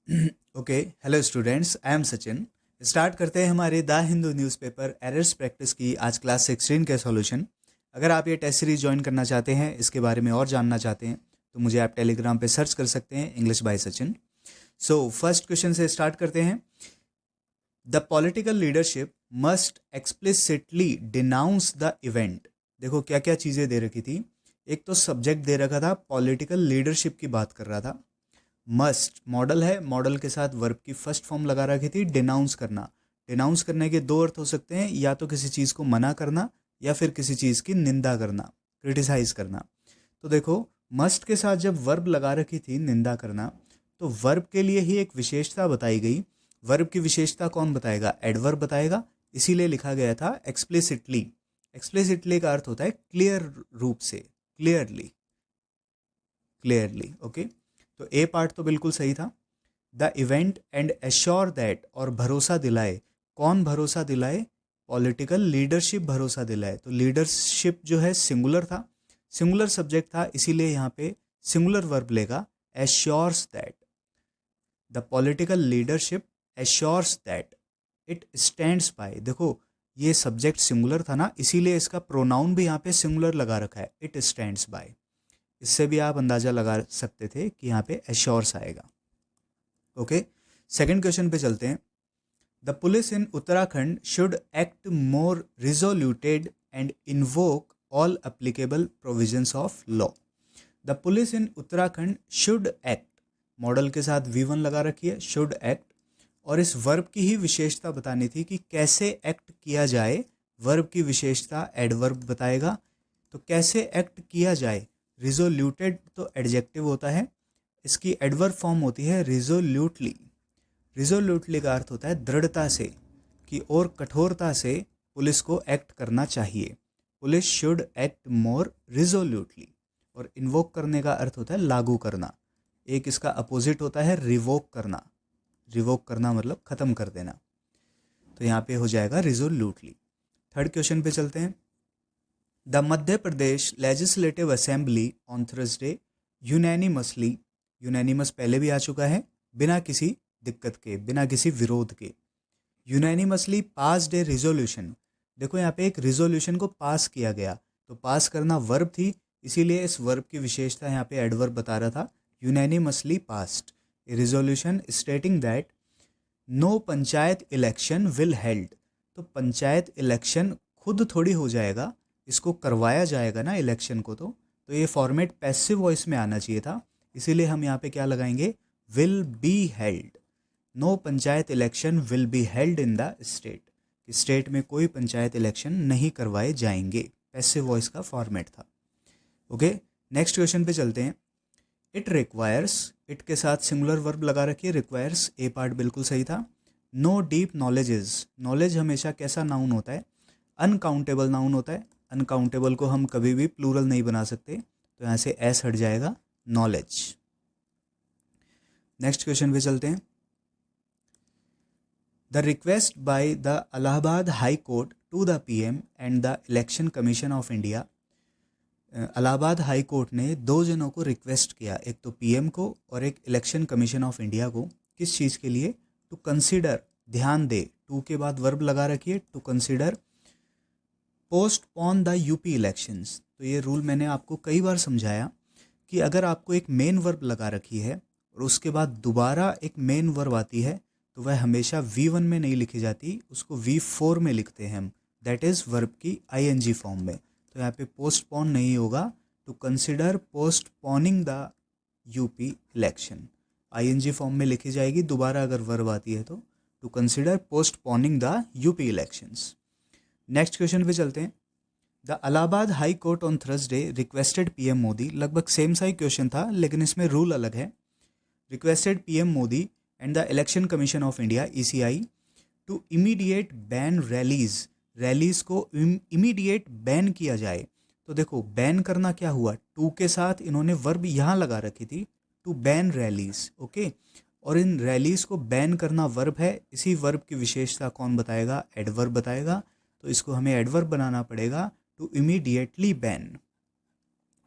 Okay, hello students, I am Sachin. Start करते हैं हमारे the Hindu newspaper errors practice की आज क्लास 16 के सॉल्यूशन। अगर आप ये टेस्ट सीरीज ज्वाइन करना चाहते हैं, इसके बारे में और जानना चाहते हैं, तो मुझे आप टेलीग्राम पे सर्च कर सकते हैं, English by Sachin. So first question से स्टार्ट करते हैं। The political leadership must explicitly denounce the event. देखो क्या क्या चीज़ें दे रखी थी। एक तो सब्जेक्ट दे रखा था, पॉलिटिकल लीडरशिप की बात कर रहा था। मस्ट मॉडल है, मॉडल के साथ वर्ब की फर्स्ट फॉर्म लगा रखी थी, डिनाउंस करना। डिनाउंस करने के दो अर्थ हो सकते हैं, या तो किसी चीज़ को मना करना या फिर किसी चीज़ की निंदा करना, क्रिटिसाइज करना। तो देखो, मस्ट के साथ जब वर्ब लगा रखी थी निंदा करना, तो वर्ब के लिए ही एक विशेषता बताई गई। वर्ब की विशेषता कौन बताएगा? एडवर्ब बताएगा। इसीलिए लिखा गया था एक्सप्लिसिटली। एक्सप्लिसिटली का अर्थ होता है क्लियर रूप से, क्लियरली, क्लियरली। ओके, तो ए पार्ट तो बिल्कुल सही था। The event and assure that, और भरोसा दिलाए। कौन भरोसा दिलाए? पॉलिटिकल लीडरशिप भरोसा दिलाए। तो लीडरशिप जो है सिंगुलर था, सिंगुलर सब्जेक्ट था, इसीलिए यहाँ पे सिंगुलर वर्ब लेगा, assures that. The political leadership assures that it stands by. देखो, ये सब्जेक्ट सिंगुलर था ना, इसीलिए इसका प्रोनाउन भी यहाँ पे सिंगुलर लगा रखा है, इट स्टैंड्स बाय। इससे भी आप अंदाजा लगा सकते थे कि यहाँ पे एश्योर्स आएगा। ओके, सेकंड क्वेश्चन पे चलते हैं। The police in Uttarakhand should act more resoluted and invoke all applicable provisions of law. The police in Uttarakhand should act, model के साथ V1 लगा रखी है, शुड एक्ट। और इस वर्ब की ही विशेषता बतानी थी कि कैसे एक्ट किया जाए। वर्ब की विशेषता एडवर्ब बताएगा। तो कैसे एक्ट किया जाए? रिजोल्यूटेड तो एडजेक्टिव होता है, इसकी एडवर्ब फॉर्म होती है रिजोल्यूटली। रिजोल्यूटली का अर्थ होता है दृढ़ता से, कि और कठोरता से पुलिस को एक्ट करना चाहिए। Police should act more resolutely. और इन्वोक करने का अर्थ होता है लागू करना। एक इसका अपोजिट होता है रिवोक करना। रिवोक करना मतलब खत्म कर देना। तो यहाँ पे हो जाएगा रिजोल्यूटली। थर्ड क्वेश्चन पे चलते हैं। The Madhya Pradesh legislative assembly on Thursday unanimously, unanimous पहले भी आ चुका है, बिना किसी दिक्कत के, बिना किसी विरोध के, यूनैनिमसली पास्ड ए रिजोल्यूशन। देखो यहाँ पे एक रिजोल्यूशन को पास किया गया, तो पास करना वर्ब थी, इसीलिए इस वर्ब की विशेषता यहाँ पे एडवर्ब बता रहा था। Unanimously passed a resolution stating that no panchayat election will held. तो पंचायत इलेक्शन खुद थोड़ी हो जाएगा, इसको करवाया जाएगा ना इलेक्शन को। तो ये फॉर्मेट पैसिव वॉइस में आना चाहिए था, इसीलिए हम यहाँ पे क्या लगाएंगे? Will be held. No panchayat election will be held in the state. State में कोई पंचायत इलेक्शन नहीं करवाए जाएंगे, पैसिव वॉइस का फॉर्मेट था। ओके, नेक्स्ट क्वेश्चन पे चलते हैं। इट रिक्वायर्स, इट के साथ सिंगुलर वर्ब लगा रखिए, रिक्वायर्स, ए पार्ट बिल्कुल सही था। नो डीप नॉलेजेस, नॉलेज हमेशा कैसा नाउन होता है? अनकाउंटेबल नाउन होता है। अनकाउंटेबल को हम कभी भी प्लूरल नहीं बना सकते, तो यहाँ से एस हट जाएगा, नॉलेज। नेक्स्ट क्वेश्चन पे चलते हैं। The request by the Allahabad high court to the PM and the election commission of India. Allahabad high court ने दो जनों को रिक्वेस्ट किया, एक तो पीएम को और एक इलेक्शन कमीशन ऑफ इंडिया को। किस चीज़ के लिए? टू कंसीडर, ध्यान दे, टू के बाद वर्ब लगा रखिए, to consider postpone the UP elections. तो ये रूल मैंने आपको कई बार समझाया कि अगर आपको एक मेन वर्ब लगा रखी है और उसके बाद दोबारा एक मेन वर्ब आती है, तो वह हमेशा V1 में नहीं लिखी जाती, उसको V4 में लिखते हैं हम, दैट इज़ वर्ब की ING फॉर्म में। तो यहाँ पे पोस्टपोन नहीं होगा, to consider postponing the UP election, ING form में लिखी जाएगी दोबारा अगर वर्ब आती है तो, to consider postponing the UP elections. Next question पे चलते हैं। The Allahabad high court on Thursday requested PM Modi, लगभग सेम सा ही क्वेश्चन था लेकिन इसमें रूल अलग है। Requested PM Modi and the election commission of India ECI to immediate ban rallies, rallies को इमीडिएट बैन किया जाए। तो देखो, बैन करना क्या हुआ? टू के साथ इन्होंने वर्ब यहाँ लगा रखी थी, टू बैन रैलीज। ओके, और इन रैलीज को बैन करना वर्ब है, इसी वर्ब की विशेषता कौन बताएगा? एडवर्ब बताएगा। तो इसको हमें एडवर्ब बनाना पड़ेगा, to immediately ban,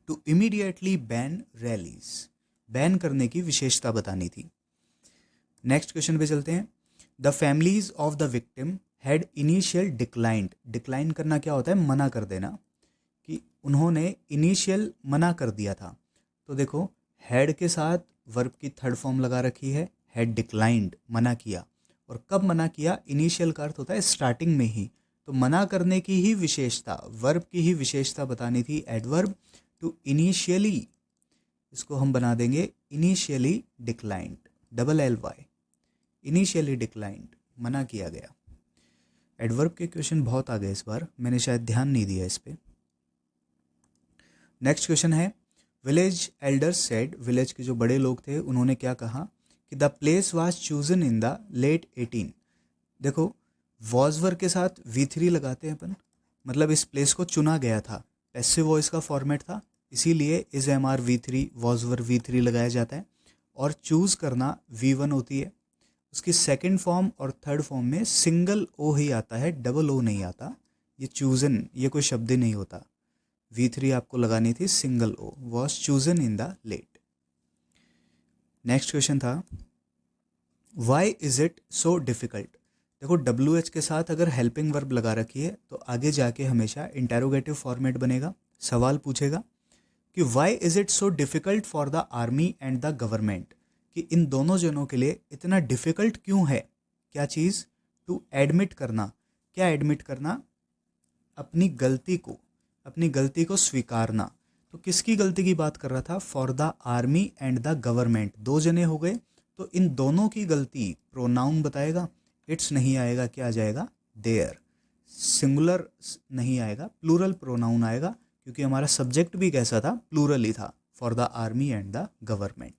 to immediately ban rallies. Ban करने की विशेषता बतानी थी। नेक्स्ट क्वेश्चन पे चलते हैं। The families of the victim had initial declined. Decline करना क्या होता है? मना कर देना, कि उन्होंने इनिशियल मना कर दिया था। तो देखो हैड के साथ वर्ब की थर्ड फॉर्म लगा रखी है, हैड डिक्लाइंड, मना किया। और कब मना किया? इनिशियल का अर्थ होता है स्टार्टिंग में ही। तो मना करने की ही विशेषता, वर्ब की ही विशेषता बतानी थी, एडवर्ब टू इनिशियली, इसको हम बना देंगे initially declined, double L Y, initially declined, मना किया गया। एडवर्ब के क्वेश्चन बहुत आ गए इस बार, मैंने शायद ध्यान नहीं दिया इस पे। नेक्स्ट क्वेश्चन है, विलेज एल्डर्स सेड, विलेज के जो बड़े लोग थे उन्होंने क्या कहा कि the place was chosen in the late 18। देखो वॉज वर्ब के साथ V3 लगाते हैं अपन, मतलब इस प्लेस को चुना गया था, पैसिव वॉइस का फॉर्मेट था, इसीलिए is MR V3, was verb V3 लगाया जाता है। और चूज़ करना V1 होती है। उसकी सेकंड फॉर्म और थर्ड फॉर्म में सिंगल ओ ही आता है, डबल ओ नहीं आता। ये चूजन, ये कोई शब्द ही नहीं होता। V3 आपको लगानी थी single O, was chosen in the late. Next question था, why is it so difficult. देखो WH के साथ अगर हेल्पिंग वर्ब लगा रखी है तो आगे जाके हमेशा इंटेरोगेटिव फॉर्मेट बनेगा, सवाल पूछेगा कि why is it so difficult for the army and the government, कि इन दोनों जनों के लिए इतना डिफिकल्ट क्यों है। क्या चीज़? टू एडमिट करना। क्या एडमिट करना? अपनी गलती को स्वीकारना। तो किसकी गलती की बात कर रहा था? For the army and the government, दो जने हो गए, तो इन दोनों की गलती प्रोनाउन बताएगा, इट्स नहीं आएगा, क्या आ जाएगा? देयर। सिंगुलर नहीं आएगा, प्लूरल प्रोनाउन आएगा, क्योंकि हमारा सब्जेक्ट भी कैसा था? प्लूरल ही था, for the army and the government.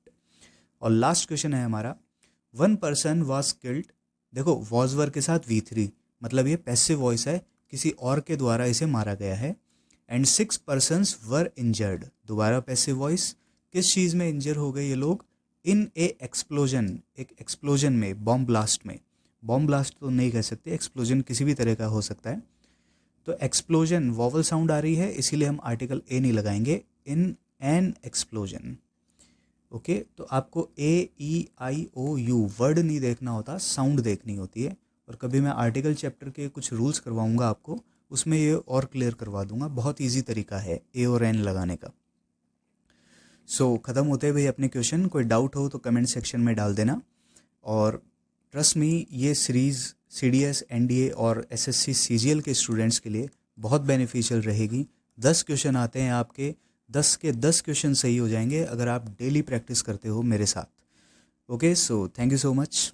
और लास्ट क्वेश्चन है हमारा, वन पर्सन वॉज किल्ड। देखो वॉज वर्ब के साथ V3, मतलब ये पैसिव वॉइस है, किसी और के द्वारा इसे मारा गया है। एंड 6 पर्सन्स वर इंजर्ड, दोबारा पैसिव वॉइस, किस चीज़ में इंजर हो गए ये लोग? इन ए एक्सप्लोजन, एक एक्सप्लोजन में, बॉम्ब ब्लास्ट में। बॉम्ब ब्लास्ट तो नहीं कह सकते, एक्सप्लोजन किसी भी तरह का हो सकता है। तो एक्सप्लोजन वॉवल साउंड आ रही है, इसीलिए हम आर्टिकल ए नहीं लगाएंगे, इन एन एक्सप्लोजन। ओके, तो आपको AEIOU वर्ड नहीं देखना होता, साउंड देखनी होती है। और कभी मैं आर्टिकल चैप्टर के कुछ रूल्स करवाऊंगा आपको, उसमें ये और क्लियर करवा दूंगा। बहुत इजी तरीका है ए और एन लगाने का। सो ख़त्म होते हुए अपने क्वेश्चन, कोई डाउट हो तो कमेंट सेक्शन में डाल देना। और ट्रस्ट मी, ये सीरीज़ CDS NDA और SSC CGL के स्टूडेंट्स के लिए बहुत बेनिफिशियल रहेगी। 10 क्वेश्चन आते हैं आपके, 10 के 10 क्वेश्चन सही हो जाएंगे अगर आप डेली प्रैक्टिस करते हो मेरे साथ। Okay, so thank you so much.